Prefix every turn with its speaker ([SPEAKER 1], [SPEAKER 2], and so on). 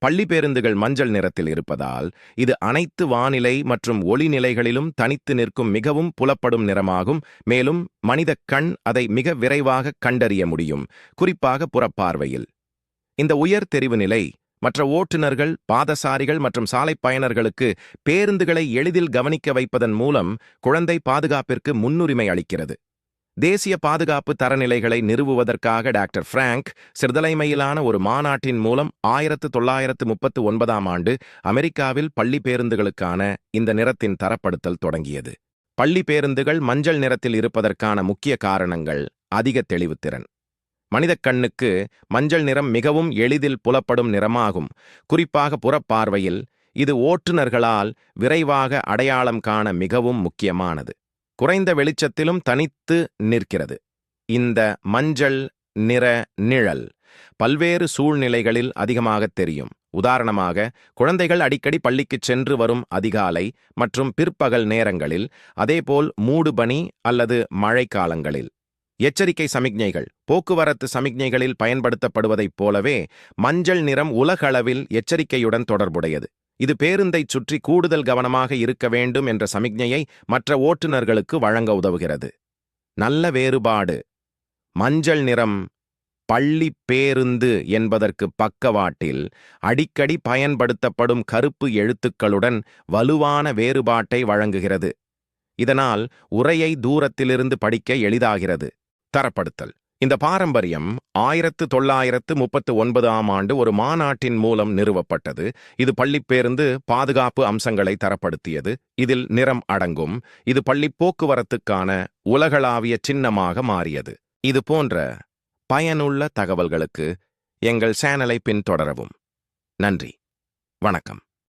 [SPEAKER 1] பள்ளி பேருந்துகள் மஞ்சள் நிறத்தில் இருப்பதால் இது அனைத்து வானிலை மற்றும் ஒளி நிலைகளிலும் தனித்து நிற்கும் மிகவும் புலப்படும் நிறமாகும். மேலும் மனித கண் அதை மிக விரைவாக கண்டறிய முடியும், குறிப்பாக புறப்பார்வையில். இந்த உயர் தெரிவு நிலை மற்ற ஓட்டுநர்கள், பாதசாரிகள் மற்றும் சாலை பயணர்களுக்கு பேருந்துகளை எளிதில் கவனிக்க வைப்பதன் மூலம் குழந்தை பாதுகாப்பிற்கு முன்னுரிமை அளிக்கிறது. தேசிய பாதுகாப்பு தரநிலைகளை நிறுவுவதற்காக டாக்டர் பிராங்க் சிறுதலைமையிலான ஒரு மாநாட்டின் மூலம் 1939ஆம் ஆண்டு அமெரிக்காவில் பள்ளி பேருந்துகளுக்கான இந்த நிறத்தின் தரப்படுத்தல் தொடங்கியது. பள்ளி பேருந்துகள் மஞ்சள் நிறத்தில் இருப்பதற்கான முக்கிய காரணங்கள்: அதிக தெளிவுத்திறன். மனிதக் கண்ணுக்கு மஞ்சள் நிறம் மிகவும் எளிதில் புலப்படும் நிறமாகும், குறிப்பாக புறப்பார்வையில். இது ஓட்டுநர்களால் விரைவாக அடையாளம் காண மிகவும் முக்கியமானது. குறைந்த வெளிச்சத்திலும் தனித்து நிற்கிறது. இந்த மஞ்சள் நிற நிழல் பல்வேறு சூழ்நிலைகளில் அதிகமாக தெரியும். உதாரணமாக, குழந்தைகள் அடிக்கடி பள்ளிக்குச் சென்று வரும் அதிகாலை மற்றும் பிற்பகல் நேரங்களில், அதேபோல் மூடுபனி அல்லது மழைக்காலங்களில். எச்சரிக்கை சமிக்ஞைகள் போக்குவரத்து சமிக்ஞைகளில் பயன்படுத்தப்படுவதைப் போலவே மஞ்சள் நிறம் உலகளவில் எச்சரிக்கையுடன் தொடர்புடையது. இது பேருந்தைச் சுற்றி கூடுதல் கவனமாக இருக்க வேண்டும் என்ற சமிக்ஞையை மற்ற ஓட்டுநர்களுக்கு வழங்க உதவுகிறது. நல்ல வேறுபாடு: மஞ்சள் நிறம் பள்ளி பேருந்து என்பதற்கு பக்கவாட்டில் அடிக்கடி பயன்படுத்தப்படும் கருப்பு எழுத்துக்களுடன் வலுவான வேறுபாட்டை வழங்குகிறது. இதனால் உரையை தூரத்திலிருந்து படிக்க எளிதாகிறது. தரப்படுத்தல்: இந்த பாரம்பரியம் 1939ஆம் ஆண்டு ஒரு மாநாட்டின் மூலம் நிறுவப்பட்டது. இது பள்ளிப்பேருந்து பாதுகாப்பு அம்சங்களை தரப்படுத்தியது. இதில் நிறம் அடங்கும். இது பள்ளி போக்குவரத்துக்கான உலகளாவிய சின்னமாக மாறியது. இது போன்ற பயனுள்ள தகவல்களுக்கு எங்கள் சேனலை பின்தொடரவும். நன்றி. வணக்கம்.